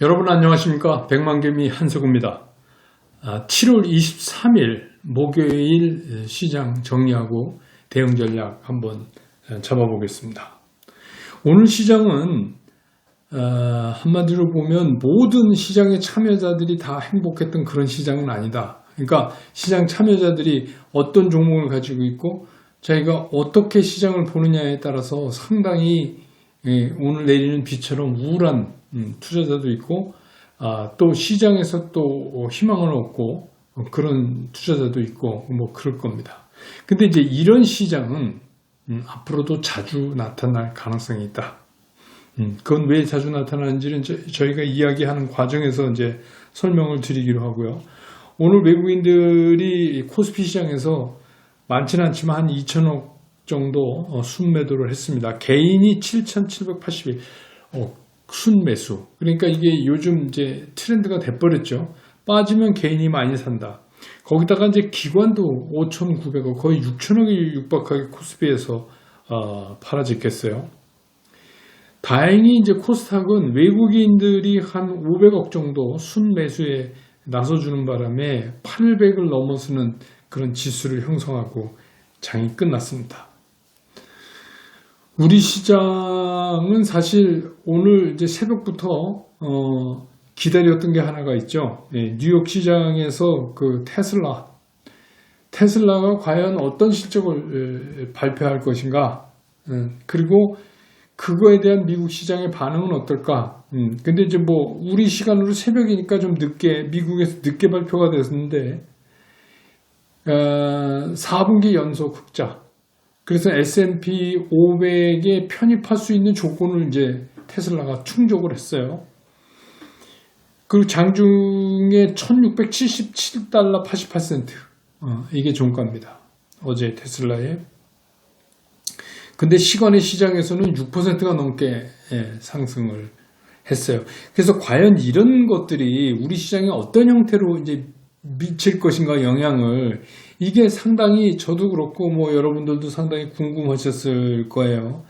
여러분 안녕하십니까? 백만개미 한석우입니다. 7월 23일 목요일 시장 정리하고 대응 전략 한번 잡아보겠습니다. 오늘 시장은 한마디로 보면 모든 시장의 참여자들이 다 행복했던 그런 시장은 아니다. 그러니까 시장 참여자들이 어떤 종목을 가지고 있고 자기가 어떻게 시장을 보느냐에 따라서 상당히 오늘 내리는 비처럼 우울한 투자자도 있고 또 시장에서 또 희망을 얻고 그런 투자자도 있고 뭐 그럴 겁니다. 근데 이제 이런 시장은 앞으로도 자주 나타날 가능성이 있다. 그건 왜 자주 나타나는지는 저희가 이야기하는 과정에서 이제 설명을 드리기로 하고요. 오늘 외국인들이 코스피 시장에서 많지는 않지만 한 2천억 정도 순매도를 했습니다. 개인이 7,781 순매수. 그러니까 이게 요즘 이제 트렌드가 돼버렸죠. 빠지면 개인이 많이 산다. 거기다가 이제 기관도 5,900억, 거의 6천억이 육박하게 코스피에서 팔아짓겠어요. 다행히 이제 코스닥은 외국인들이 한 500억 정도 순매수에 나서주는 바람에 800을 넘어서는 그런 지수를 형성하고 장이 끝났습니다. 우리 시장은 사실 오늘 이제 새벽부터 기다렸던 게 하나가 있죠. 뉴욕 시장에서 그 테슬라가 과연 어떤 실적을 발표할 것인가, 그리고 그거에 대한 미국 시장의 반응은 어떨까. 근데 이제 뭐 우리 시간으로 새벽이니까 좀 늦게 미국에서 늦게 발표가 됐는데 4분기 연속 흑자. 그래서 S&P 500에 편입할 수 있는 조건을 이제 테슬라가 충족을 했어요. 그리고 장중에 1677달러 88센트. 이게 종가입니다. 어제 테슬라에. 근데 시간의 시장에서는 6%가 넘게 상승을 했어요. 그래서 과연 이런 것들이 우리 시장에 어떤 형태로 이제 미칠 것인가 영향을, 이게 상당히 저도 그렇고 뭐 여러분들도 상당히 궁금하셨을 거예요.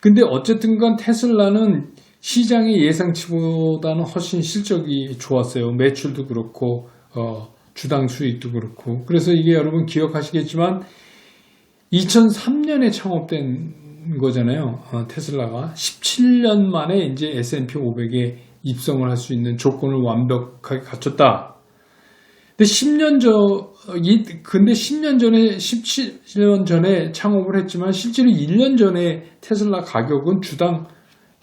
근데 어쨌든 간 테슬라는 시장의 예상치보다는 훨씬 실적이 좋았어요. 매출도 그렇고 주당 수익도 그렇고. 그래서 이게 여러분 기억하시겠지만 2003년에 창업된 거잖아요. 테슬라가 17년 만에 이제 S&P 500에 입성을 할 수 있는 조건을 완벽하게 갖췄다. 근데 17년 전에 창업을 했지만 실제로 1년 전에 테슬라 가격은 주당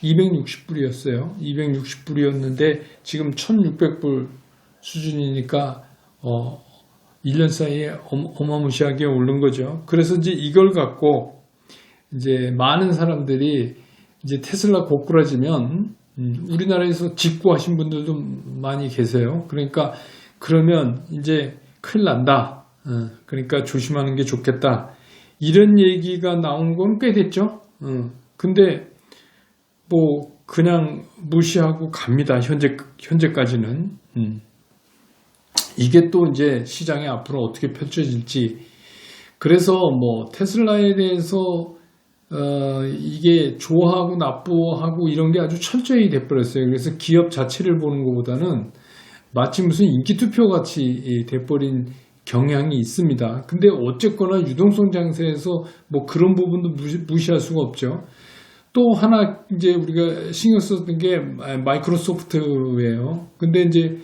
260불이었어요. 260불이었는데 지금 1600불 수준이니까 1년 사이에 어마무시하게 오른 거죠. 그래서 이제 이걸 갖고 이제 많은 사람들이 이제 테슬라 고꾸라지면 우리나라에서 직구하신 분들도 많이 계세요. 그러면 이제 큰일 난다. 그러니까 조심하는 게 좋겠다. 이런 얘기가 나온 건 꽤 됐죠. 근데 뭐 그냥 무시하고 갑니다. 현재까지는. 이게 또 이제 시장에 앞으로 어떻게 펼쳐질지. 그래서 뭐 테슬라에 대해서 이게 좋아하고 나쁘하고 이런 게 아주 철저히 돼버렸어요. 그래서 기업 자체를 보는 것보다는 마치 무슨 인기투표 같이 돼버린 경향이 있습니다. 근데 어쨌거나 유동성 장세에서 뭐 그런 부분도 무시할 수가 없죠. 또 하나 이제 우리가 신경 썼던 게 마이크로소프트예요. 근데 이제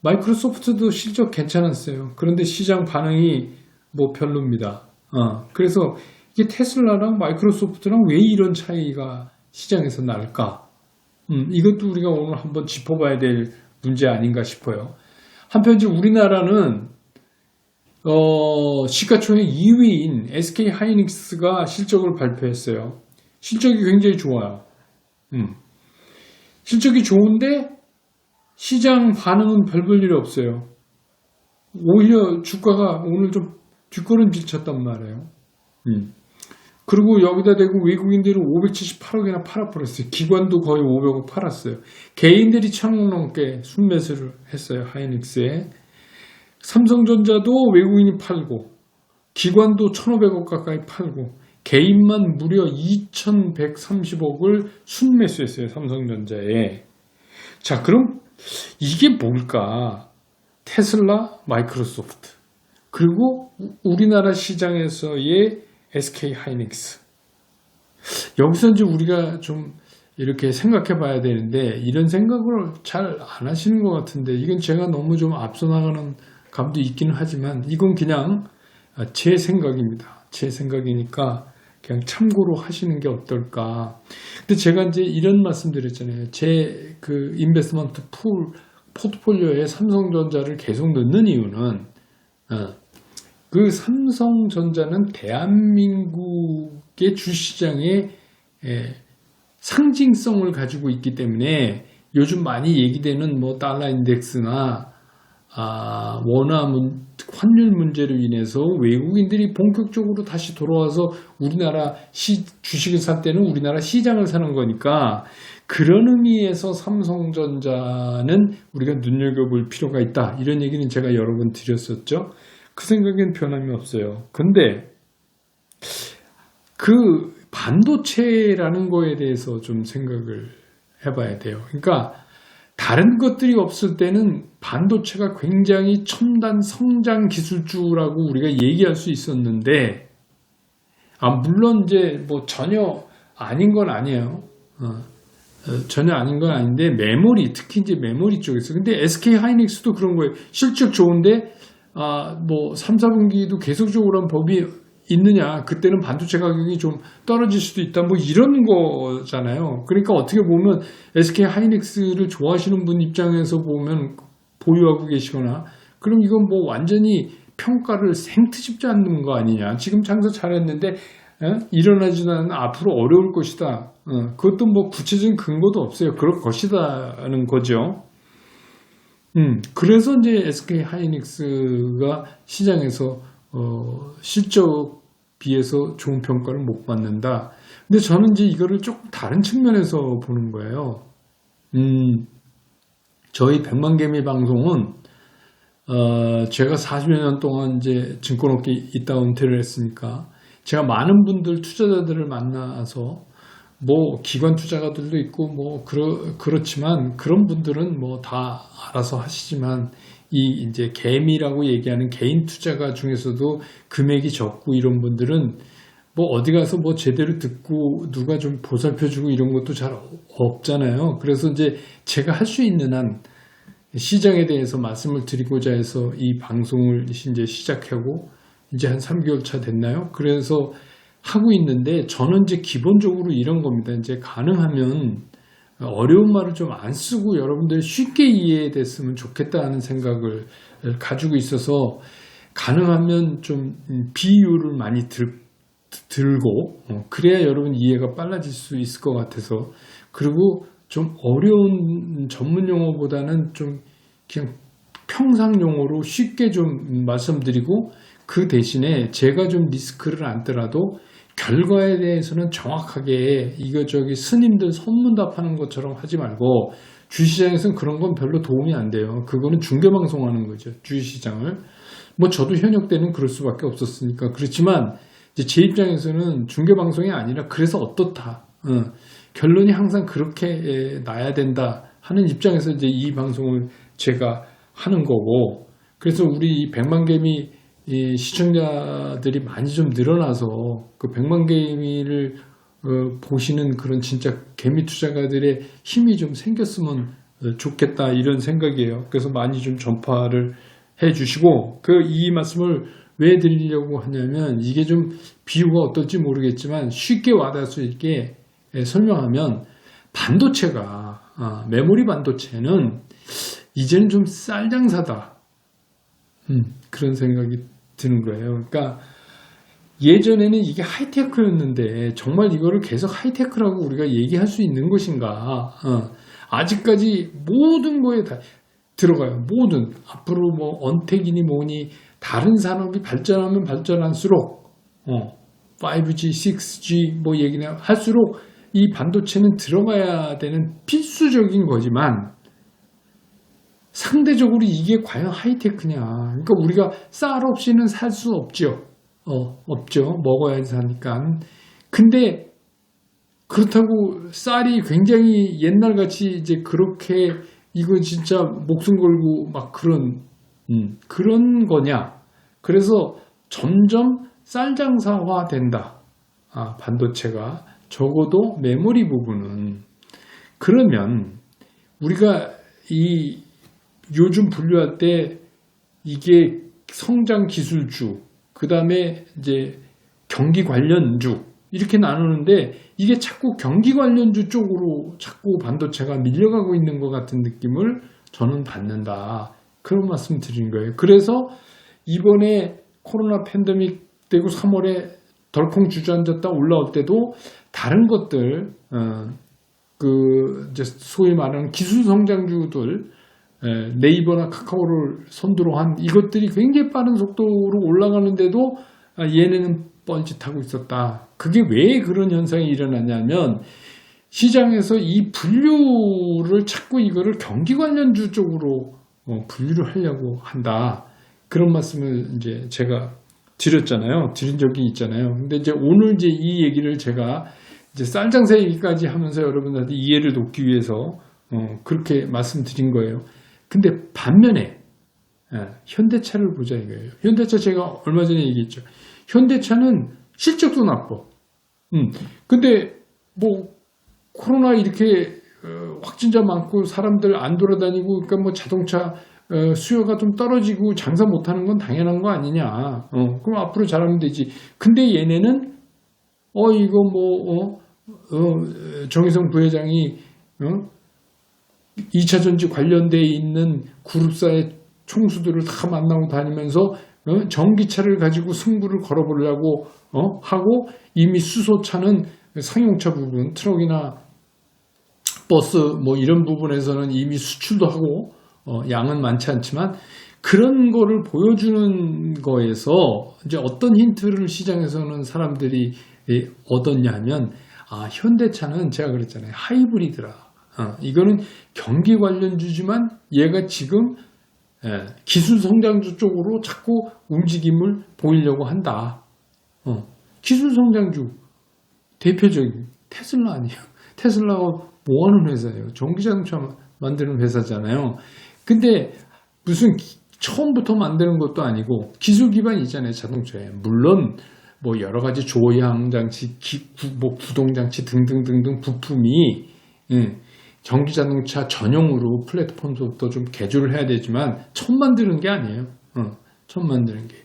마이크로소프트도 실적 괜찮았어요. 그런데 시장 반응이 뭐 별로입니다. 그래서 이게 테슬라랑 마이크로소프트랑 왜 이런 차이가 시장에서 날까? 이것도 우리가 오늘 한번 짚어봐야 될 문제 아닌가 싶어요. 한편 이제 우리나라는 시가총액 2위인 SK 하이닉스가 실적을 발표했어요. 실적이 굉장히 좋아요. 실적이 좋은데 시장 반응은 별 볼 일이 없어요. 오히려 주가가 오늘 좀 뒷걸음질 쳤단 말이에요. 그리고 여기다 대고 외국인들은 578억이나 팔아버렸어요. 기관도 거의 500억 팔았어요. 개인들이 1,000억 넘게 순매수를 했어요. 하이닉스에. 삼성전자도 외국인이 팔고 기관도 1,500억 가까이 팔고 개인만 무려 2,130억을 순매수했어요. 삼성전자에. 자, 그럼 이게 뭘까? 테슬라, 마이크로소프트, 그리고 우리나라 시장에서의 SK 하이닉스. 여기서 이제 우리가 좀 이렇게 생각해 봐야 되는데, 이런 생각을 잘 안 하시는 것 같은데, 이건 제가 너무 좀 앞서 나가는 감도 있기는 하지만, 이건 그냥 제 생각입니다. 제 생각이니까 그냥 참고로 하시는 게 어떨까. 근데 제가 이제 이런 말씀 드렸잖아요. 제 그 인베스트먼트 포트폴리오에 삼성전자를 계속 넣는 이유는, 그 삼성전자는 대한민국의 주시장의 상징성을 가지고 있기 때문에, 요즘 많이 얘기되는 뭐 달러 인덱스나 원화 환율 문제로 인해서 외국인들이 본격적으로 다시 돌아와서 우리나라 주식을 살 때는 우리나라 시장을 사는 거니까, 그런 의미에서 삼성전자는 우리가 눈여겨볼 필요가 있다. 이런 얘기는 제가 여러 번 드렸었죠. 그 생각엔 변함이 없어요. 근데 그 반도체라는 거에 대해서 좀 생각을 해봐야 돼요. 그러니까 다른 것들이 없을 때는 반도체가 굉장히 첨단 성장 기술주라고 우리가 얘기할 수 있었는데, 물론 이제 뭐 전혀 아닌 건 아니에요. 전혀 아닌 건 아닌데, 메모리, 특히 이제 메모리 쪽에서. 근데 SK 하이닉스도 그런 거예요. 실적 좋은데, 뭐 3, 4분기도 계속적으로 한 법이 있느냐, 그때는 반도체 가격이 좀 떨어질 수도 있다, 뭐 이런 거잖아요. 그러니까 어떻게 보면 SK 하이닉스를 좋아하시는 분 입장에서 보면, 보유하고 계시거나, 그럼 이건 뭐 완전히 평가를 생트집지 않는 거 아니냐. 지금 장사 잘했는데 일어나지는 않은 앞으로 어려울 것이다. 그것도 뭐 구체적인 근거도 없어요. 그럴 것이다는 거죠. 그래서 이제 SK 하이닉스가 시장에서 실적 비해서 좋은 평가를 못 받는다. 근데 저는 이제 이거를 조금 다른 측면에서 보는 거예요. 저희 백만개미 방송은 제가 40여 년 동안 이제 증권업계에 있다 은퇴를 했으니까, 제가 많은 분들, 투자자들을 만나서, 뭐 기관 투자가들도 있고 뭐 그렇지만, 그런 분들은 뭐 다 알아서 하시지만, 이 이제 개미라고 얘기하는 개인 투자가 중에서도 금액이 적고 이런 분들은 뭐 어디 가서 뭐 제대로 듣고 누가 좀 보살펴주고 이런 것도 잘 없잖아요. 그래서 이제 제가 할 수 있는 한 시장에 대해서 말씀을 드리고자 해서 이 방송을 이제 시작하고 이제 한 3개월 차 됐나요? 그래서 하고 있는데, 저는 이제 기본적으로 이런 겁니다. 이제 가능하면 어려운 말을 좀 안 쓰고 여러분들이 쉽게 이해됐으면 좋겠다는 생각을 가지고 있어서, 가능하면 좀 비유를 많이 들고 그래야 여러분 이해가 빨라질 수 있을 것 같아서, 그리고 좀 어려운 전문 용어보다는 좀 그냥 평상 용어로 쉽게 좀 말씀드리고, 그 대신에 제가 좀 리스크를 안더라도 결과에 대해서는 정확하게 이거저기 스님들 선문답하는 것처럼 하지 말고, 주시장에서는 그런 건 별로 도움이 안 돼요. 그거는 중개방송하는 거죠, 주시장을. 뭐 저도 현역 때는 그럴 수밖에 없었으니까. 그렇지만 이제 제 입장에서는 중개방송이 아니라 그래서 어떻다, 결론이 항상 그렇게 나야 된다 하는 입장에서 이제 이 방송을 제가 하는 거고, 그래서 우리 100만개미 시청자들이 많이 좀 늘어나서 그 100만개미를 보시는 그런 진짜 개미 투자가들의 힘이 좀 생겼으면 좋겠다, 이런 생각이에요. 그래서 많이 좀 전파를 해 주시고, 이 말씀을 왜 드리려고 하냐면, 이게 좀 비유가 어떨지 모르겠지만 쉽게 와닿을 수 있게 설명하면, 반도체가, 메모리 반도체는 이제는 좀 쌀장사다, 그런 생각이 드는 거예요. 그러니까 예전에는 이게 하이테크였는데, 정말 이거를 계속 하이테크라고 우리가 얘기할 수 있는 것인가. 아직까지 모든 거에 다 들어가요. 모든, 앞으로 뭐 언택이니 뭐니 다른 산업이 발전하면 발전할수록 5G, 6G 뭐 얘기나 할수록 이 반도체는 들어가야 되는 필수적인 거지만, 상대적으로 이게 과연 하이테크냐. 그러니까 우리가 쌀 없이는 살 수 없죠. 없죠. 먹어야지 사니까. 근데 그렇다고 쌀이 굉장히 옛날같이 이제 그렇게 이거 진짜 목숨 걸고 막 그런 거냐. 그래서 점점 쌀장사화 된다. 반도체가 적어도 메모리 부분은. 그러면 우리가 이 요즘 분류할 때 이게 성장 기술주, 그 다음에 이제 경기 관련주 이렇게 나누는데 이게 자꾸 경기 관련주 쪽으로 자꾸 반도체가 밀려가고 있는 것 같은 느낌을 저는 받는다. 그런 말씀 드린 거예요. 그래서 이번에 코로나 팬데믹 되고 3월에 덜컹 주저앉았다 올라올 때도 다른 것들, 이제 소위 말하는 기술 성장주들, 네이버나 카카오를 선두로 한 이것들이 굉장히 빠른 속도로 올라가는데도 얘네는 뻘짓하고 있었다. 그게 왜 그런 현상이 일어나냐면 시장에서 이 분류를 자꾸 이거를 경기 관련주 쪽으로 분류를 하려고 한다. 그런 말씀을 이제 제가 드린 적이 있잖아요. 근데 이제 오늘 이제 이 얘기를 제가 이제 쌀장사 얘기까지 하면서 여러분들한테 이해를 돕기 위해서 그렇게 말씀드린 거예요. 근데 반면에 현대차를 보자 이거예요. 현대차 제가 얼마 전에 얘기했죠. 현대차는 실적도 나빠. 근데 뭐 코로나 이렇게 확진자 많고 사람들 안 돌아다니고 그러니까 뭐 자동차 수요가 좀 떨어지고 장사 못하는 건 당연한 거 아니냐. 그럼 앞으로 잘하면 되지. 근데 얘네는 이거 뭐 정의성 부회장이 2차 전지 관련돼 있는 그룹사의 총수들을 다 만나고 다니면서 전기차를 가지고 승부를 걸어보려고 하고 이미 수소차는 상용차 부분, 트럭이나 버스 뭐 이런 부분에서는 이미 수출도 하고 양은 많지 않지만 그런 거를 보여주는 거에서 이제 어떤 힌트를 시장에서는 사람들이 얻었냐면 현대차는 제가 그랬잖아요. 하이브리드라. 이거는 경기 관련주지만 얘가 지금 기술 성장주 쪽으로 자꾸 움직임을 보이려고 한다. 기술 성장주 대표적인 테슬라 아니에요. 테슬라가 뭐 하는 회사예요? 전기자동차 만드는 회사잖아요. 근데 무슨 처음부터 만드는 것도 아니고 기술 기반이 있잖아요. 자동차에. 물론 뭐 여러 가지 조향 장치, 뭐 구동 장치 등등등등 부품이 전기자동차 전용으로 플랫폼부터 좀 개조를 해야 되지만 처음 만드는 게 아니에요. 처음 만드는 게.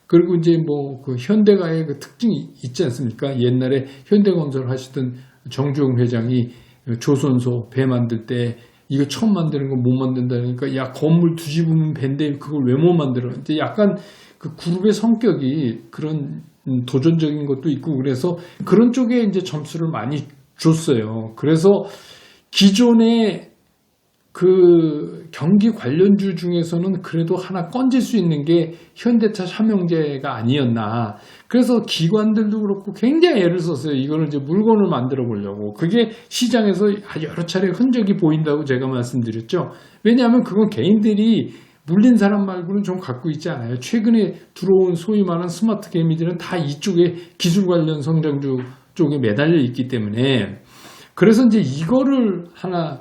그리고 이제 뭐 그 현대가의 그 특징이 있지 않습니까? 옛날에 현대건설 하시던 정주영 회장이 조선소 배 만들 때 이거 처음 만드는 거 못 만든다니까 야 건물 뒤집으면 배인데 그걸 왜 못 만들어? 이제 약간 그 그룹의 성격이 그런 도전적인 것도 있고 그래서 그런 쪽에 이제 점수를 많이 줬어요. 그래서 기존의 그 경기 관련주 중에서는 그래도 하나 건질 수 있는 게 현대차 삼형제가 아니었나. 그래서 기관들도 그렇고 굉장히 애를 썼어요. 이거는 이제 물건을 만들어 보려고. 그게 시장에서 여러 차례 흔적이 보인다고 제가 말씀드렸죠. 왜냐하면 그건 개인들이 물린 사람 말고는 좀 갖고 있지 않아요. 최근에 들어온 소위 말하는 스마트 개미들은 다 이쪽에 기술 관련 성장주 쪽에 매달려 있기 때문에 그래서 이제 이거를 하나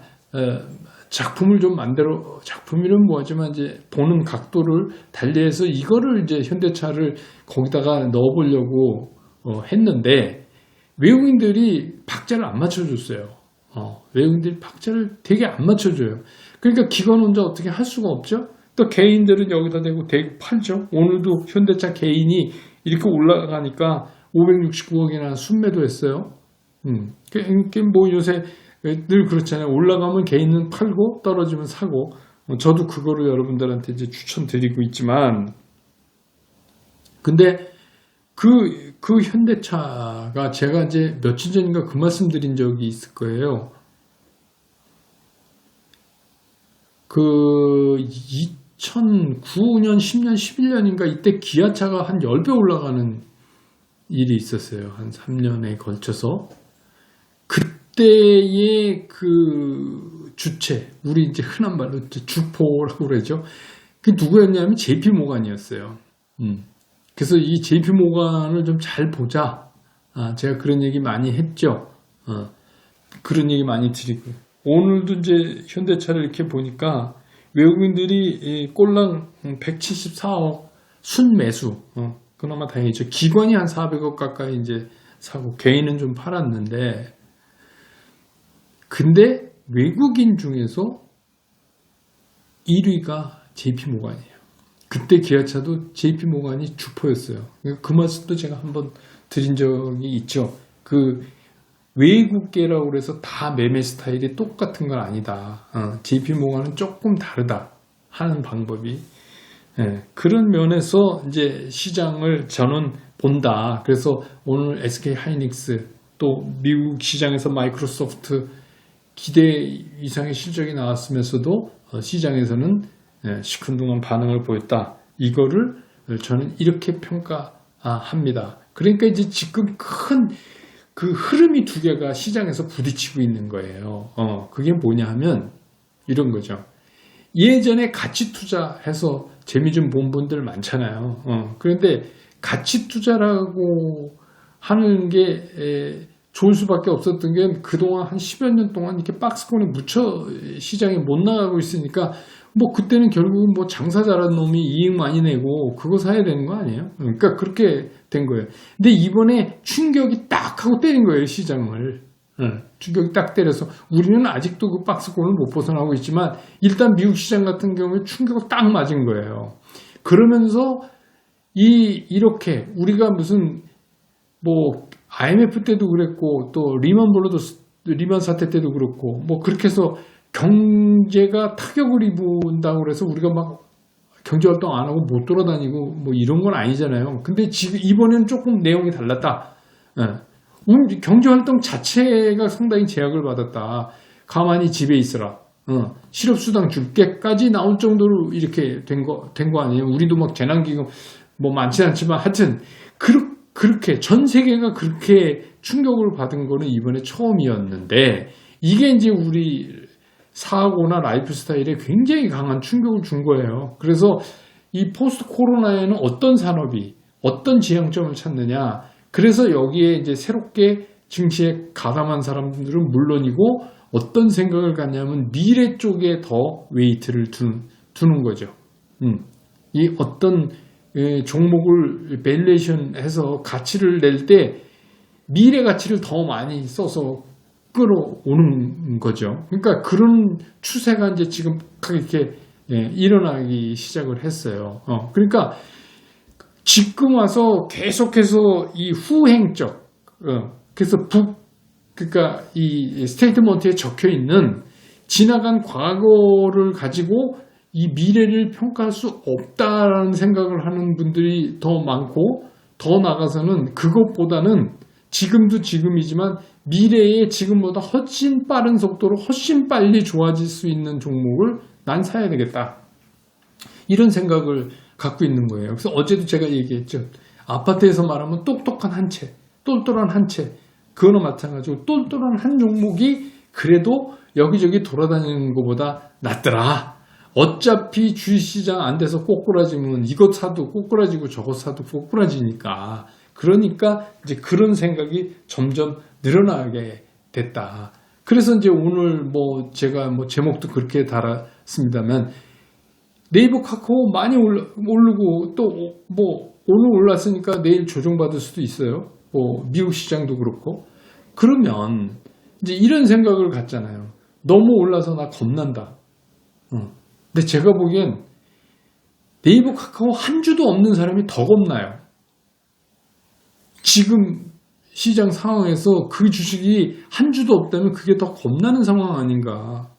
작품을 좀 만들어 작품이는 뭐하지만 이제 보는 각도를 달리해서 이거를 이제 현대차를 거기다가 넣어보려고 했는데 외국인들이 박자를 안 맞춰줬어요. 외국인들이 박자를 되게 안 맞춰줘요. 그러니까 기관 혼자 어떻게 할 수가 없죠. 또 개인들은 여기다 대고 팔죠. 오늘도 현대차 개인이 이렇게 올라가니까 569억이나 순매도 했어요. 뭐 요새 늘 그렇잖아요. 올라가면 개인은 팔고 떨어지면 사고. 저도 그거를 여러분들한테 이제 추천드리고 있지만, 근데 그 현대차가 제가 이제 며칠 전인가 그 말씀드린 적이 있을 거예요. 그 2009년, 10년, 11년인가 이때 기아차가 한 10배 올라가는 일이 있었어요. 한 3년에 걸쳐서. 그때의 그 주체, 우리 이제 흔한 말로 주포라고 그러죠. 그게 누구였냐면 JP 모간이었어요. 그래서 이 JP 모간을 좀 잘 보자. 제가 그런 얘기 많이 했죠. 그런 얘기 많이 드리고. 오늘도 이제 현대차를 이렇게 보니까 외국인들이 꼴랑 174억 순매수, 그나마 다행이죠. 기관이 한 400억 가까이 이제 사고 개인은 좀 팔았는데, 근데 외국인 중에서 1위가 JP모간이에요. 그때 기아차도 JP모간이 주포였어요. 그 말씀도 제가 한번 드린 적이 있죠. 그 외국계라고 그래서 다 매매 스타일이 똑같은 건 아니다. JP모간은 조금 다르다 하는 방법이. 그런 면에서 이제 시장을 저는 본다. 그래서 오늘 SK 하이닉스 또 미국 시장에서 마이크로소프트 기대 이상의 실적이 나왔으면서도 시장에서는 시큰둥한 반응을 보였다. 이거를 저는 이렇게 평가합니다. 그러니까 이제 지금 큰 그 흐름이 두 개가 시장에서 부딪히고 있는 거예요. 그게 뭐냐 하면 이런 거죠. 예전에 가치 투자해서 재미 좀 본 분들 많잖아요. 그런데 가치 투자라고 하는 게 좋을 수밖에 없었던 게 그동안 한 10여 년 동안 이렇게 박스권에 묻혀 시장에 못 나가고 있으니까 뭐 그때는 결국은 뭐 장사 잘하는 놈이 이익 많이 내고 그거 사야 되는 거 아니에요? 그러니까 그렇게 된 거예요. 근데 이번에 충격이 딱 하고 때린 거예요, 시장을. 충격이 딱 때려서 우리는 아직도 그 박스권을 못 벗어나고 있지만 일단 미국 시장 같은 경우에 충격을 딱 맞은 거예요. 그러면서 이렇게 우리가 무슨 뭐 IMF 때도 그랬고 또 리만 사태 때도 그렇고 뭐 그렇게 해서 경제가 타격을 입은다고 그래서 우리가 막 경제활동 안 하고 못 돌아다니고 뭐 이런 건 아니잖아요. 근데 지금 이번에는 조금 내용이 달랐다. 우리 경제활동 자체가 상당히 제약을 받았다. 가만히 집에 있어라. 실업수당 줄게까지 나올 정도로 이렇게 된 거 아니에요. 우리도 막 재난기금 뭐 많지 않지만 하여튼 그렇게 전 세계가 그렇게 충격을 받은 거는 이번에 처음이었는데 이게 이제 우리 사고나 라이프 스타일에 굉장히 강한 충격을 준 거예요. 그래서 이 포스트 코로나에는 어떤 산업이 어떤 지향점을 찾느냐. 그래서 여기에 이제 새롭게 증시에 가담한 사람들은 물론이고 어떤 생각을 갖냐면 미래 쪽에 더 웨이트를 두는 거죠. 이 어떤 종목을 밸류에이션 해서 가치를 낼 때 미래 가치를 더 많이 써서 끌어오는 거죠. 그러니까 그런 추세가 이제 지금 이렇게 일어나기 시작을 했어요. 그러니까 지금 와서 계속해서 이 후행적, 그래서 그러니까 이 스테이트먼트에 적혀 있는 지나간 과거를 가지고 이 미래를 평가할 수 없다라는 생각을 하는 분들이 더 많고 더 나가서는 그것보다는 지금도 지금이지만 미래에 지금보다 훨씬 빠른 속도로 훨씬 빨리 좋아질 수 있는 종목을 난 사야 되겠다. 이런 생각을 갖고 있는 거예요. 그래서 어제도 제가 얘기했죠. 아파트에서 말하면 똑똑한 한 채, 똘똘한 한 채. 그거는 마찬가지고 똘똘한 한 종목이 그래도 여기저기 돌아다니는 것보다 낫더라. 어차피 주식시장 안 돼서 꼬꾸라지면 이것 사도 꼬꾸라지고 저것 사도 꼬꾸라지니까. 그러니까 이제 그런 생각이 점점 늘어나게 됐다. 그래서 이제 오늘 뭐 제가 뭐 제목도 그렇게 달았습니다만 네이버 카카오 많이 오르고 또 뭐 오늘 올랐으니까 내일 조정받을 수도 있어요. 뭐 미국 시장도 그렇고. 그러면 이제 이런 생각을 갖잖아요. 너무 올라서 나 겁난다. 근데 제가 보기엔 네이버 카카오 한 주도 없는 사람이 더 겁나요. 지금 시장 상황에서 그 주식이 한 주도 없다면 그게 더 겁나는 상황 아닌가.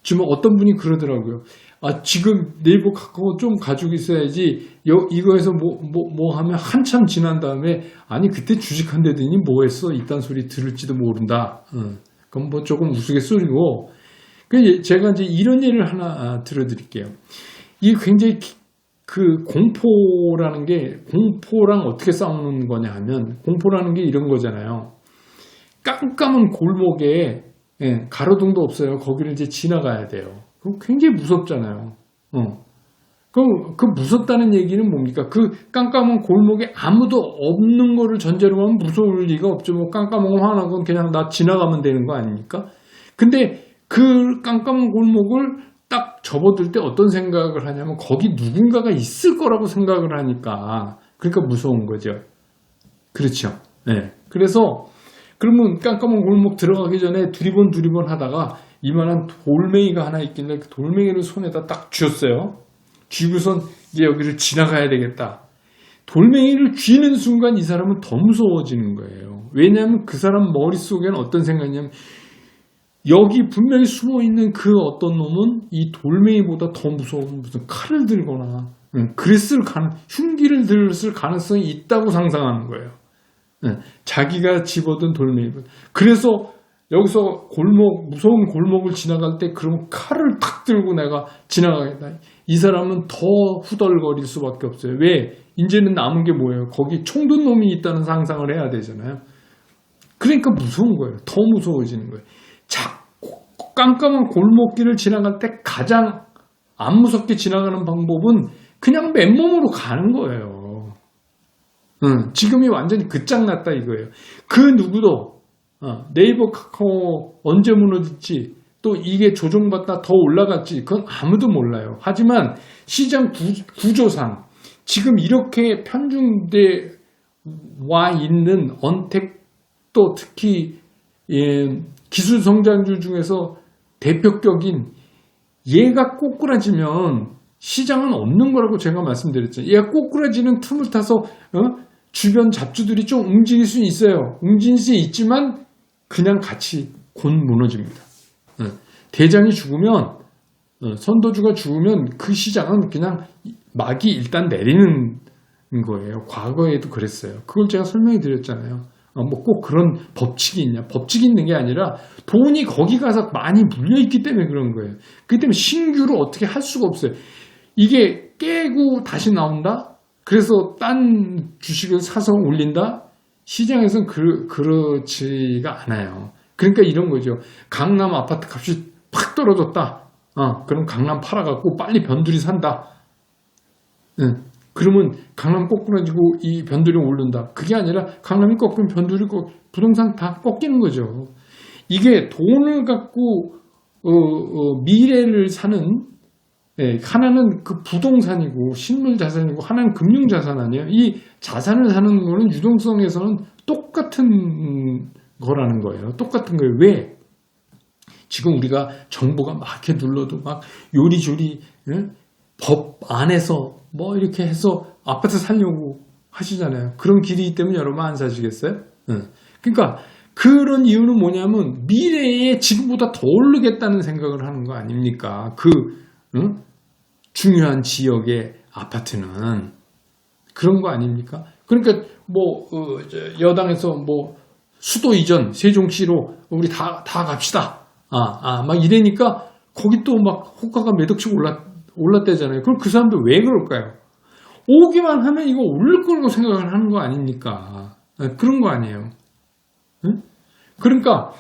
지금 어떤 분이 그러더라고요. 지금 네이버 카카오 좀 가지고 있어야지 이거에서 뭐 하면 한참 지난 다음에 아니 그때 주식한 데더니 뭐 했어? 이딴 소리 들을지도 모른다. 그건 뭐 조금 우스갯소리고. 제가 이제 이런 예를 하나 들어드릴게요. 이게 굉장히 그 공포라는 게 공포랑 어떻게 싸우는 거냐 하면 공포라는 게 이런 거잖아요. 깜깜한 골목에 가로등도 없어요. 거기를 이제 지나가야 돼요. 그럼 굉장히 무섭잖아요. 그럼 그 무섭다는 얘기는 뭡니까? 그 깜깜한 골목에 아무도 없는 거를 전제로 하면 무서울 리가 없죠. 뭐 깜깜하고 화나고 그냥 나 지나가면 되는 거 아닙니까? 근데 그 깜깜한 골목을 딱 접어들 때 어떤 생각을 하냐면 거기 누군가가 있을 거라고 생각을 하니까 그러니까 무서운 거죠. 그렇죠. 네. 그래서 그러면 깜깜한 골목 들어가기 전에 두리번 하다가 이만한 돌멩이가 하나 있길래 그 돌멩이를 손에다 딱 쥐었어요. 쥐고선 이제 여기를 지나가야 되겠다. 돌멩이를 쥐는 순간 이 사람은 더 무서워지는 거예요. 왜냐하면 그 사람 머릿속에는 어떤 생각이냐면 여기 분명히 숨어있는 그 어떤 놈은 이 돌멩이보다 더 무서운 무슨 칼을 들거나 흉기를 들었을 가능성이 있다고 상상하는 거예요. 자기가 집어든 돌멩이보다. 그래서 여기서 무서운 골목을 지나갈 때 그러면 칼을 탁 들고 내가 지나가겠다. 이 사람은 더 후덜거릴 수밖에 없어요. 왜? 이제는 남은 게 뭐예요? 거기 총든 놈이 있다는 상상을 해야 되잖아요. 그러니까 무서운 거예요. 더 무서워지는 거예요. 깜깜한 골목길을 지나갈 때 가장 안 무섭게 지나가는 방법은 그냥 맨몸으로 가는 거예요. 지금이 완전히 끝장났다 이거예요. 그 누구도 네이버 카카오 언제 무너질지 또 이게 조정받다 더 올라갈지 그건 아무도 몰라요. 하지만 시장 구조상 지금 이렇게 편중돼 와 있는 언택 또 특히 기술 성장주 중에서 대표격인 얘가 꼬꾸라지면 시장은 없는 거라고 제가 말씀드렸죠. 얘가 꼬꾸라지는 틈을 타서 주변 잡주들이 좀 움직일 수 있어요. 움직일 수 있지만 그냥 같이 곧 무너집니다. 대장이 죽으면 선도주가 죽으면 그 시장은 그냥 막이 일단 내리는 거예요. 과거에도 그랬어요. 그걸 제가 설명해 드렸잖아요. 뭐 꼭 그런 법칙이 있냐. 법칙이 있는 게 아니라 돈이 거기 가서 많이 물려있기 때문에 그런 거예요. 그렇기 때문에 신규로 어떻게 할 수가 없어요. 이게 깨고 다시 나온다? 그래서 딴 주식을 사서 올린다? 시장에서는 그렇지가 않아요. 그러니까 이런 거죠. 강남 아파트 값이 팍 떨어졌다. 그럼 강남 팔아갖고 빨리 변두리 산다. 그러면 강남 꼬꾸라지고 이 변두리 오른다. 그게 아니라 강남이 꺾이면 변두리 부동산 다 꺾이는 거죠. 이게 돈을 갖고 미래를 사는 하나는 그 부동산이고 식물 자산이고 하나는 금융 자산 아니에요. 이 자산을 사는 거는 유동성에서는 똑같은 거라는 거예요. 똑같은 거예요. 왜? 지금 우리가 정보가 막 이렇게 눌러도 막 요리조리 법 안에서 뭐 이렇게 해서 아파트 살려고 하시잖아요. 그런 길이기 때문에 여러분 안 사시겠어요? 그러니까 그런 이유는 뭐냐면 미래에 지금보다 더 오르겠다는 생각을 하는 거 아닙니까? 중요한 지역의 아파트는 그런 거 아닙니까? 그러니까 뭐 여당에서 뭐 수도 이전 세종시로 우리 다 갑시다. 막 이래니까 거기 또 막 호가가 몇 억씩 올랐대잖아요. 그럼 그 사람들 왜 그럴까요? 오기만 하면 이거 오를 거라고 생각을 하는 거 아닙니까? 그런 거 아니에요. 그러니까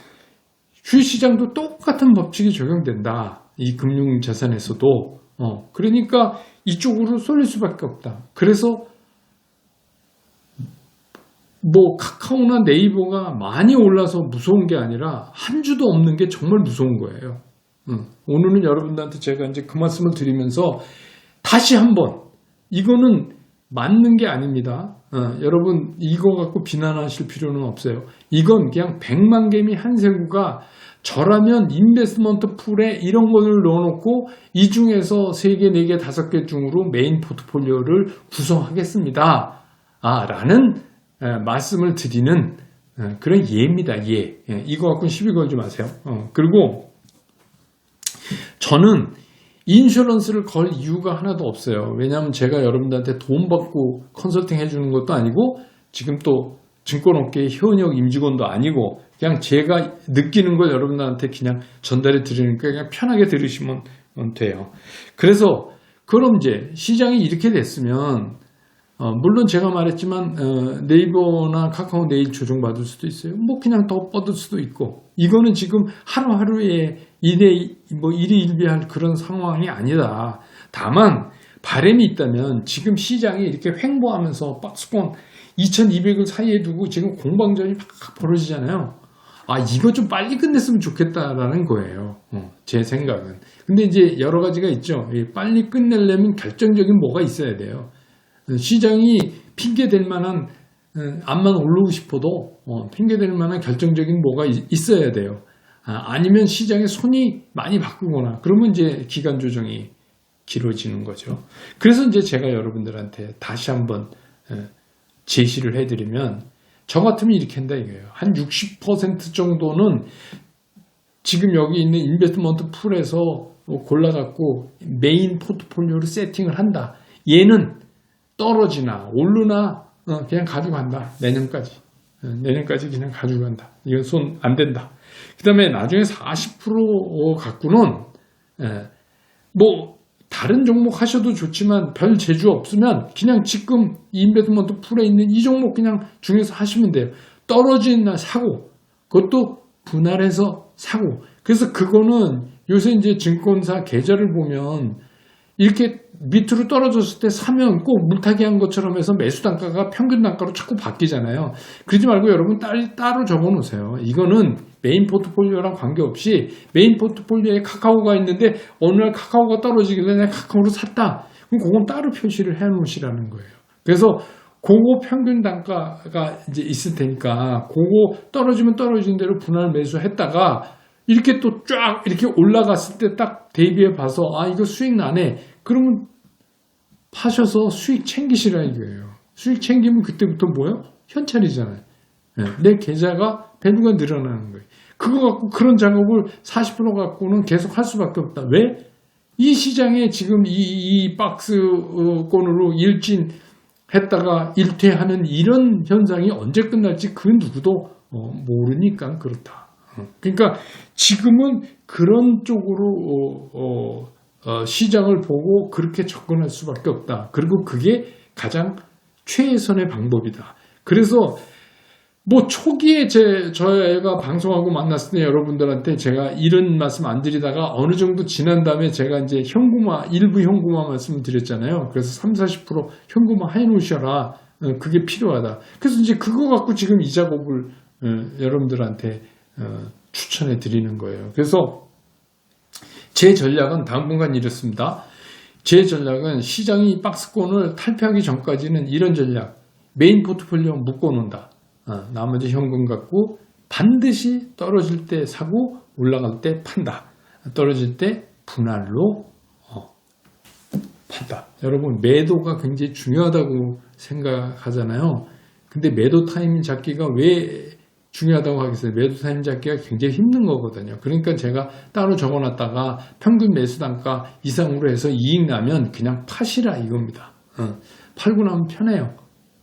주식시장도 똑같은 법칙이 적용된다. 이 금융자산에서도. 그러니까 이쪽으로 쏠릴 수밖에 없다. 그래서 뭐 카카오나 네이버가 많이 올라서 무서운 게 아니라 한 주도 없는 게 정말 무서운 거예요. 오늘은 여러분들한테 제가 이제 그 말씀을 드리면서 다시 한번 이거는 맞는 게 아닙니다. 여러분 이거 갖고 비난하실 필요는 없어요. 이건 그냥 100만 개미 한 세구가 저라면 인베스트먼트 풀에 이런 거를 넣어놓고 이 중에서 3개, 4개, 5개 중으로 메인 포트폴리오를 구성하겠습니다. 라는 말씀을 드리는 그런 예입니다. 예. 이거 갖고 시비 걸지 마세요. 그리고 저는 인슈런스를 걸 이유가 하나도 없어요. 왜냐하면 제가 여러분들한테 돈 받고 컨설팅 해주는 것도 아니고 지금 또 증권업계의 현역 임직원도 아니고 그냥 제가 느끼는 걸 여러분들한테 그냥 전달해 드리니까 그냥 편하게 들으시면 돼요. 그래서 그럼 이제 시장이 이렇게 됐으면 물론 제가 말했지만 네이버나 카카오 내일 조정받을 수도 있어요. 뭐 그냥 더 뻗을 수도 있고 이거는 지금 하루하루에 일희일비할 그런 상황이 아니다. 다만 바람이 있다면 지금 시장이 이렇게 횡보하면서 박스권 2200을 사이에 두고 지금 공방전이 막 벌어지잖아요. 이거 좀 빨리 끝냈으면 좋겠다라는 거예요. 제 생각은. 근데 이제 여러 가지가 있죠. 빨리 끝내려면 결정적인 뭐가 있어야 돼요. 시장이 핑계댈 만한, 암만 오르고 싶어도 핑계댈 만한 결정적인 뭐가 있어야 돼요. 아니면 시장의 손이 많이 바꾸거나 그러면 이제 기간 조정이 길어지는 거죠. 그래서 이제 제가 여러분들한테 다시 한번 제시를 해드리면 저 같으면 이렇게 한다 이거예요. 한 60% 정도는 지금 여기 있는 인베스트먼트 풀에서 골라갖고 메인 포트폴리오로 세팅을 한다. 얘는 떨어지나 오르나 그냥 가져간다. 내년까지 그냥 가져간다. 이건 손 안 된다. 그 다음에 나중에 40% 갖고는 뭐 다른 종목 하셔도 좋지만 별 재주 없으면 그냥 지금 인베스트먼트 풀에 있는 이 종목 그냥 중에서 하시면 돼요. 떨어지는 날 사고 그것도 분할해서 사고. 그래서 그거는 요새 이제 증권사 계좌를 보면 이렇게 밑으로 떨어졌을 때 사면 꼭 물타기 한 것처럼 해서 매수 단가가 평균 단가로 자꾸 바뀌잖아요. 그러지 말고 여러분 따로 적어 놓으세요. 이거는 메인 포트폴리오랑 관계없이 메인 포트폴리오에 카카오가 있는데 어느 날 카카오가 떨어지길래 내가 카카오를 샀다. 그럼 그건 따로 표시를 해 놓으시라는 거예요. 그래서 그거 평균 단가가 이제 있을 테니까 그거 떨어지면 떨어진 대로 분할 매수했다가 이렇게 또 쫙 이렇게 올라갔을 때 딱 대비해 봐서 이거 수익 나네. 그러면 파셔서 수익 챙기시라 이거예요. 수익 챙기면 그때부터 뭐예요? 현찰이잖아요. 내 계좌가 배분가 늘어나는 거예요. 그거 갖고 그런 작업을 40% 갖고는 계속 할 수밖에 없다. 왜? 이 시장에 지금 이 박스권으로 일진했다가 일퇴하는 이런 현상이 언제 끝날지 그 누구도 모르니까 그렇다. 그러니까 지금은 그런 쪽으로 시장을 보고 그렇게 접근할 수밖에 없다. 그리고 그게 가장 최선의 방법이다. 그래서 뭐 초기에 저희가 방송하고 만났을 때 여러분들한테 제가 이런 말씀 안 드리다가 어느 정도 지난 다음에 제가 이제 일부 현금화 말씀을 드렸잖아요. 그래서 30-40% 현금화 해놓으셔라. 그게 필요하다. 그래서 이제 그거 갖고 지금 이 작업을 여러분들한테 추천해 드리는 거예요. 그래서 제 전략은 당분간 이렇습니다. 제 전략은 시장이 박스권을 탈피하기 전까지는 이런 전략. 메인 포트폴리오 묶어놓는다. 나머지 현금 갖고 반드시 떨어질 때 사고 올라갈 때 판다. 떨어질 때 분할로 판다. 여러분 매도가 굉장히 중요하다고 생각하잖아요. 근데 매도 타이밍 잡기가 왜 중요하다고 하겠어요? 매도 타이밍 잡기가 굉장히 힘든 거거든요. 그러니까 제가 따로 적어놨다가 평균 매수 단가 이상으로 해서 이익 나면 그냥 파시라 이겁니다. 팔고 나면 편해요.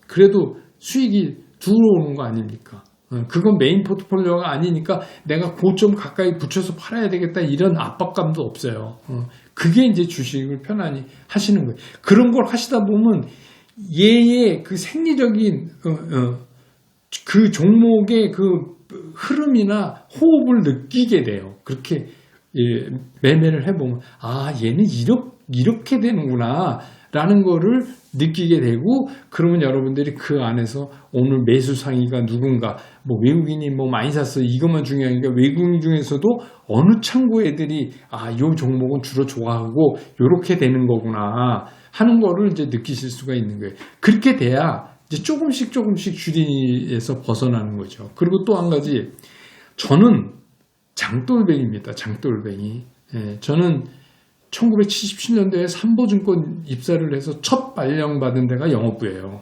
그래도 수익이 들어오는 거 아닙니까? 그건 메인 포트폴리오가 아니니까 내가 고점 가까이 붙여서 팔아야 되겠다 이런 압박감도 없어요. 그게 이제 주식을 편안히 하시는 거예요. 그런 걸 하시다 보면 얘의 그 생리적인 그 종목의 그 흐름이나 호흡을 느끼게 돼요. 그렇게 매매를 해보면 얘는 이렇게 되는구나 라는 거를 느끼게 되고 그러면 여러분들이 그 안에서 오늘 매수 상위가 누군가 뭐 외국인이 뭐 많이 샀어 이것만 중요하니까 외국인 중에서도 어느 창구 애들이 요 종목은 주로 좋아하고 요렇게 되는 거구나 하는 거를 이제 느끼실 수가 있는 거예요. 그렇게 돼야 이제 조금씩 주리에서 벗어나는 거죠. 그리고 또 한 가지 저는 장돌뱅이입니다. 장돌뱅이. 저는 1977년도에 삼보증권 입사를 해서 첫 발령받은 데가 영업부예요.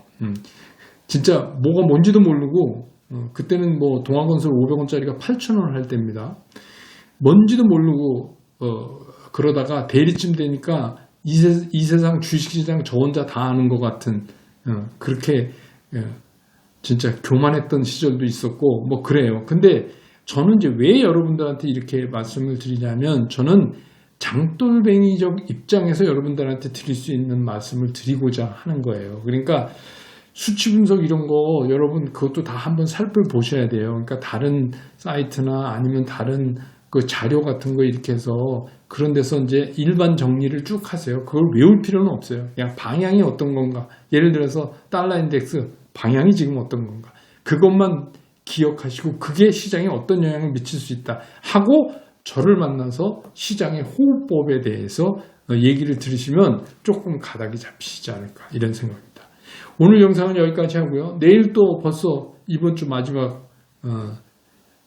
진짜 뭐가 뭔지도 모르고 그때는 뭐 동아건설 500원짜리가 8,000원 할 때입니다. 뭔지도 모르고 그러다가 대리쯤 되니까 이 세상 주식시장 저 혼자 다 아는 것 같은 그렇게 진짜 교만했던 시절도 있었고 뭐 그래요. 근데 저는 이제 왜 여러분들한테 이렇게 말씀을 드리냐면 저는 장돌뱅이적 입장에서 여러분들한테 드릴 수 있는 말씀을 드리고자 하는 거예요. 그러니까 수치 분석 이런 거 여러분 그것도 다 한번 살펴보셔야 돼요. 그러니까 다른 사이트나 아니면 다른 그 자료 같은 거 이렇게 해서 그런 데서 이제 일반 정리를 쭉 하세요. 그걸 외울 필요는 없어요. 그냥 방향이 어떤 건가. 예를 들어서 달러 인덱스 방향이 지금 어떤 건가. 그것만 기억하시고 그게 시장에 어떤 영향을 미칠 수 있다 하고 저를 만나서 시장의 호흡법에 대해서 얘기를 들으시면 조금 가닥이 잡히시지 않을까 이런 생각입니다. 오늘 영상은 여기까지 하고요. 내일 또 벌써 이번 주 마지막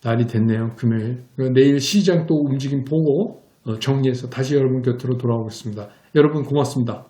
날이 됐네요. 금요일. 내일 시장 또 움직임 보고 정리해서 다시 여러분 곁으로 돌아오겠습니다. 여러분 고맙습니다.